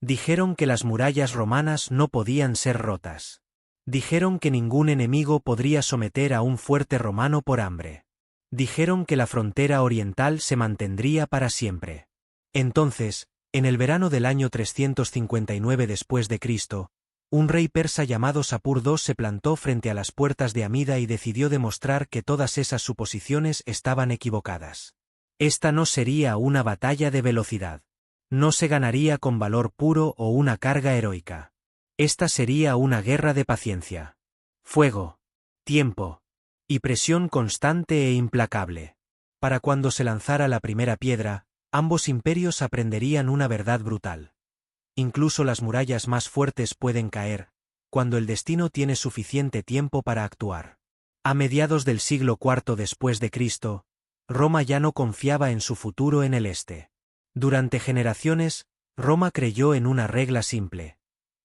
Dijeron que las murallas romanas no podían ser rotas. Dijeron que ningún enemigo podría someter a un fuerte romano por hambre. Dijeron que la frontera oriental se mantendría para siempre. Entonces, en el verano del año 359 después de Cristo, un rey persa llamado Sapur II se plantó frente a las puertas de Amida y decidió demostrar que todas esas suposiciones estaban equivocadas. Esta no sería una batalla de velocidad. No se ganaría con valor puro o una carga heroica. Esta sería una guerra de paciencia. Fuego, tiempo y presión constante e implacable. Para cuando se lanzara la primera piedra, ambos imperios aprenderían una verdad brutal. Incluso las murallas más fuertes pueden caer, cuando el destino tiene suficiente tiempo para actuar. A mediados del siglo IV después de Cristo, Roma ya no confiaba en su futuro en el este. Durante generaciones, Roma creyó en una regla simple.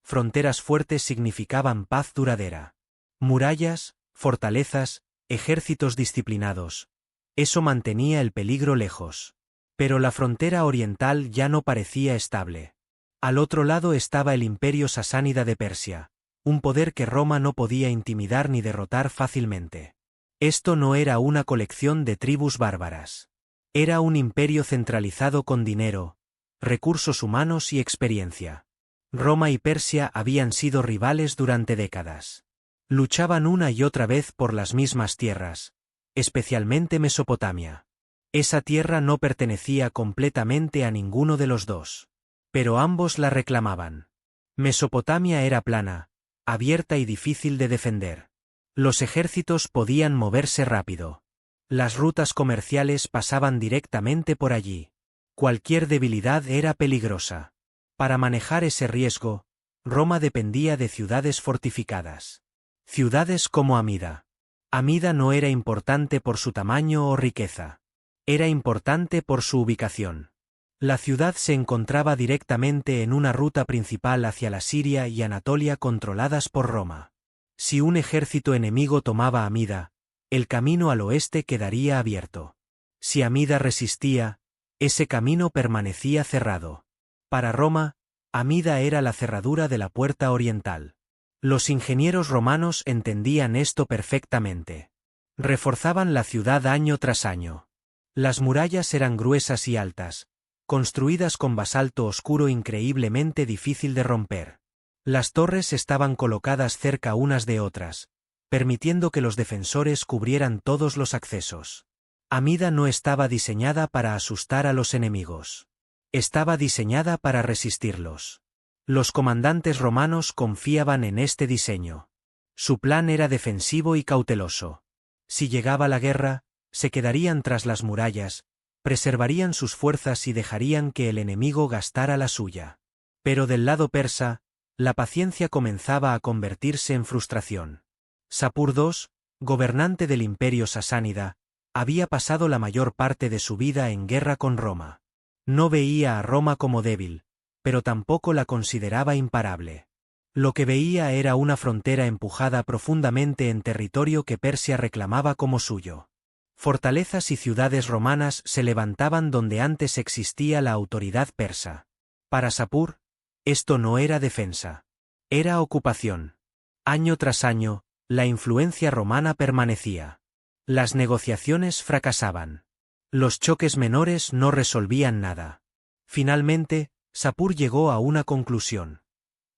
Fronteras fuertes significaban paz duradera. Murallas, fortalezas, ejércitos disciplinados. Eso mantenía el peligro lejos. Pero la frontera oriental ya no parecía estable. Al otro lado estaba el imperio sasánida de Persia, un poder que Roma no podía intimidar ni derrotar fácilmente. Esto no era una colección de tribus bárbaras. Era un imperio centralizado con dinero, recursos humanos y experiencia. Roma y Persia habían sido rivales durante décadas. Luchaban una y otra vez por las mismas tierras, especialmente Mesopotamia. Esa tierra no pertenecía completamente a ninguno de los dos. Pero ambos la reclamaban. Mesopotamia era plana, abierta y difícil de defender. Los ejércitos podían moverse rápido. Las rutas comerciales pasaban directamente por allí. Cualquier debilidad era peligrosa. Para manejar ese riesgo, Roma dependía de ciudades fortificadas. Ciudades como Amida. Amida no era importante por su tamaño o riqueza. Era importante por su ubicación. La ciudad se encontraba directamente en una ruta principal hacia la Siria y Anatolia controladas por Roma. Si un ejército enemigo tomaba Amida, el camino al oeste quedaría abierto. Si Amida resistía, ese camino permanecía cerrado. Para Roma, Amida era la cerradura de la puerta oriental. Los ingenieros romanos entendían esto perfectamente. Reforzaban la ciudad año tras año. Las murallas eran gruesas y altas, construidas con basalto oscuro increíblemente difícil de romper. Las torres estaban colocadas cerca unas de otras, permitiendo que los defensores cubrieran todos los accesos. Amida no estaba diseñada para asustar a los enemigos. Estaba diseñada para resistirlos. Los comandantes romanos confiaban en este diseño. Su plan era defensivo y cauteloso. Si llegaba la guerra, se quedarían tras las murallas, preservarían sus fuerzas y dejarían que el enemigo gastara la suya. Pero del lado persa, la paciencia comenzaba a convertirse en frustración. Sapur II, gobernante del imperio sasánida, había pasado la mayor parte de su vida en guerra con Roma. No veía a Roma como débil, pero tampoco la consideraba imparable. Lo que veía era una frontera empujada profundamente en territorio que Persia reclamaba como suyo. Fortalezas y ciudades romanas se levantaban donde antes existía la autoridad persa. Para Sapur, esto no era defensa. Era ocupación. Año tras año, la influencia romana permanecía. Las negociaciones fracasaban. Los choques menores no resolvían nada. Finalmente, Sapur llegó a una conclusión.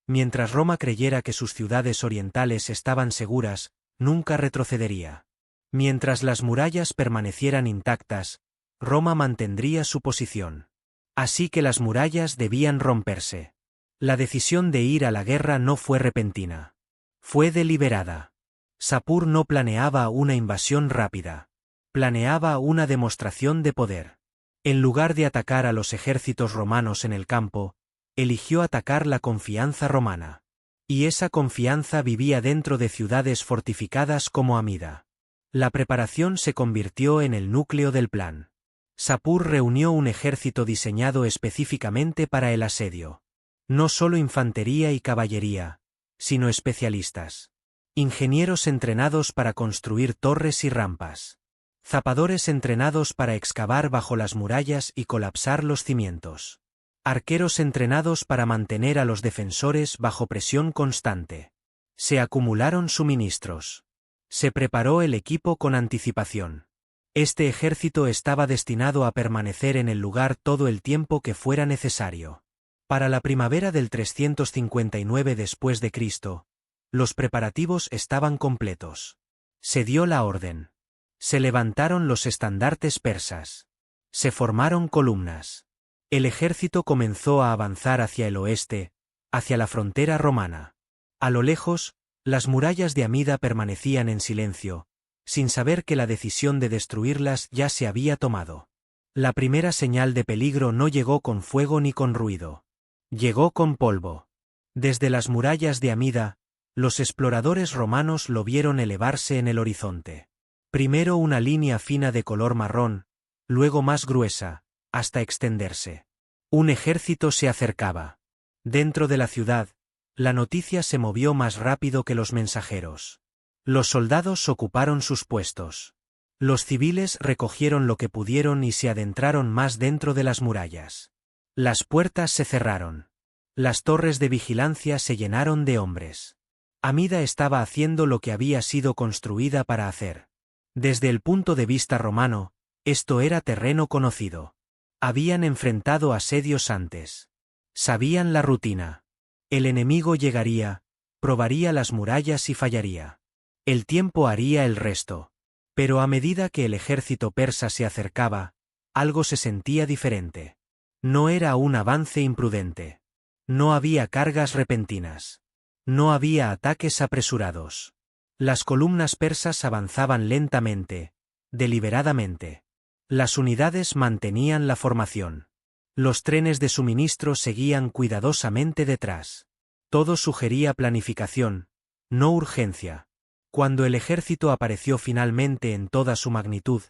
Mientras Roma creyera que sus ciudades orientales estaban seguras, nunca retrocedería. Mientras las murallas permanecieran intactas, Roma mantendría su posición. Así que las murallas debían romperse. La decisión de ir a la guerra no fue repentina. Fue deliberada. Sapur no planeaba una invasión rápida. Planeaba una demostración de poder. En lugar de atacar a los ejércitos romanos en el campo, eligió atacar la confianza romana. Y esa confianza vivía dentro de ciudades fortificadas como Amida. La preparación se convirtió en el núcleo del plan. Sapur reunió un ejército diseñado específicamente para el asedio. No solo infantería y caballería, sino especialistas. Ingenieros entrenados para construir torres y rampas. Zapadores entrenados para excavar bajo las murallas y colapsar los cimientos. Arqueros entrenados para mantener a los defensores bajo presión constante. Se acumularon suministros. Se preparó el equipo con anticipación. Este ejército estaba destinado a permanecer en el lugar todo el tiempo que fuera necesario. Para la primavera del 359 después de Cristo, los preparativos estaban completos. Se dio la orden. Se levantaron los estandartes persas. Se formaron columnas. El ejército comenzó a avanzar hacia el oeste, hacia la frontera romana. A lo lejos, las murallas de Amida permanecían en silencio, sin saber que la decisión de destruirlas ya se había tomado. La primera señal de peligro no llegó con fuego ni con ruido. Llegó con polvo. Desde las murallas de Amida, los exploradores romanos lo vieron elevarse en el horizonte. Primero una línea fina de color marrón, luego más gruesa, hasta extenderse. Un ejército se acercaba. Dentro de la ciudad, la noticia se movió más rápido que los mensajeros. Los soldados ocuparon sus puestos. Los civiles recogieron lo que pudieron y se adentraron más dentro de las murallas. Las puertas se cerraron. Las torres de vigilancia se llenaron de hombres. Amida estaba haciendo lo que había sido construida para hacer. Desde el punto de vista romano, esto era terreno conocido. Habían enfrentado asedios antes. Sabían la rutina. El enemigo llegaría, probaría las murallas y fallaría. El tiempo haría el resto. Pero a medida que el ejército persa se acercaba, algo se sentía diferente. No era un avance imprudente. No había cargas repentinas. No había ataques apresurados. Las columnas persas avanzaban lentamente, deliberadamente. Las unidades mantenían la formación. Los trenes de suministro seguían cuidadosamente detrás. Todo sugería planificación, no urgencia. Cuando el ejército apareció finalmente en toda su magnitud,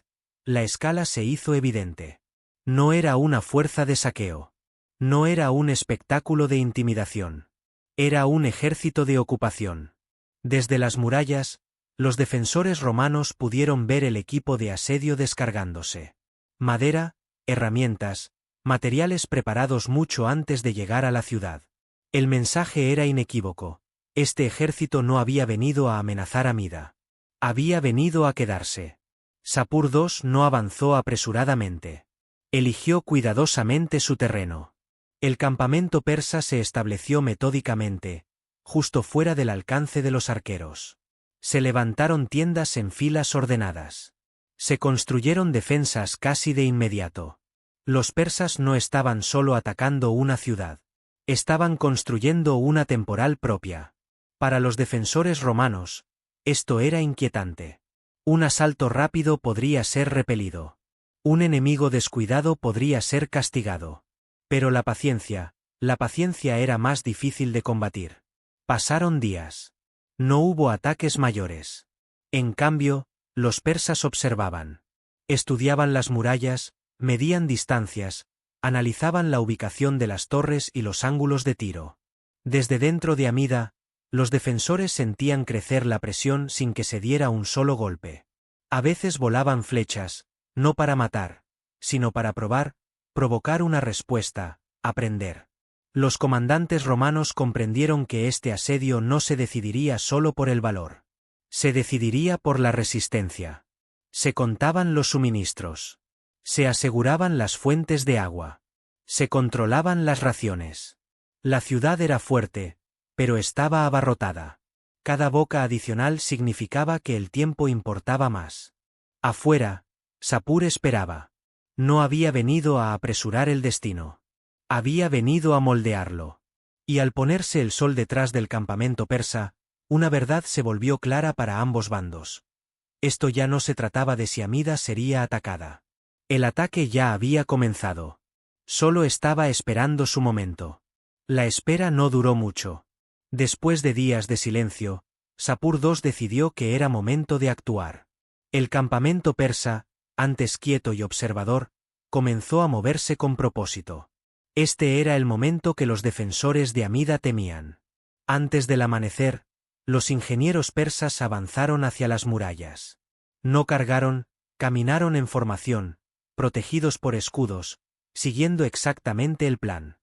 la escala se hizo evidente. No era una fuerza de saqueo. No era un espectáculo de intimidación. Era un ejército de ocupación. Desde las murallas, los defensores romanos pudieron ver el equipo de asedio descargándose. Madera, herramientas, materiales preparados mucho antes de llegar a la ciudad. El mensaje era inequívoco. Este ejército no había venido a amenazar a Amida. Había venido a quedarse. Sapur II no avanzó apresuradamente. Eligió cuidadosamente su terreno. El campamento persa se estableció metódicamente, justo fuera del alcance de los arqueros. Se levantaron tiendas en filas ordenadas. Se construyeron defensas casi de inmediato. Los persas no estaban solo atacando una ciudad. Estaban construyendo una temporal propia. Para los defensores romanos, esto era inquietante. Un asalto rápido podría ser repelido. Un enemigo descuidado podría ser castigado. Pero la paciencia era más difícil de combatir. Pasaron días. No hubo ataques mayores. En cambio, los persas observaban. Estudiaban las murallas, medían distancias, analizaban la ubicación de las torres y los ángulos de tiro. Desde dentro de Amida, los defensores sentían crecer la presión sin que se diera un solo golpe. A veces volaban flechas, no para matar, sino para provocar una respuesta, aprender. Los comandantes romanos comprendieron que este asedio no se decidiría solo por el valor. Se decidiría por la resistencia. Se contaban los suministros. Se aseguraban las fuentes de agua. Se controlaban las raciones. La ciudad era fuerte, pero estaba abarrotada. Cada boca adicional significaba que el tiempo importaba más. Afuera, Sapur esperaba. No había venido a apresurar el destino. Había venido a moldearlo. Y al ponerse el sol detrás del campamento persa, una verdad se volvió clara para ambos bandos. Esto ya no se trataba de si Amida sería atacada. El ataque ya había comenzado. Solo estaba esperando su momento. La espera no duró mucho. Después de días de silencio, Sapur II decidió que era momento de actuar. El campamento persa, antes quieto y observador, comenzó a moverse con propósito. Este era el momento que los defensores de Amida temían. Antes del amanecer, los ingenieros persas avanzaron hacia las murallas. No cargaron, caminaron en formación, protegidos por escudos, siguiendo exactamente el plan.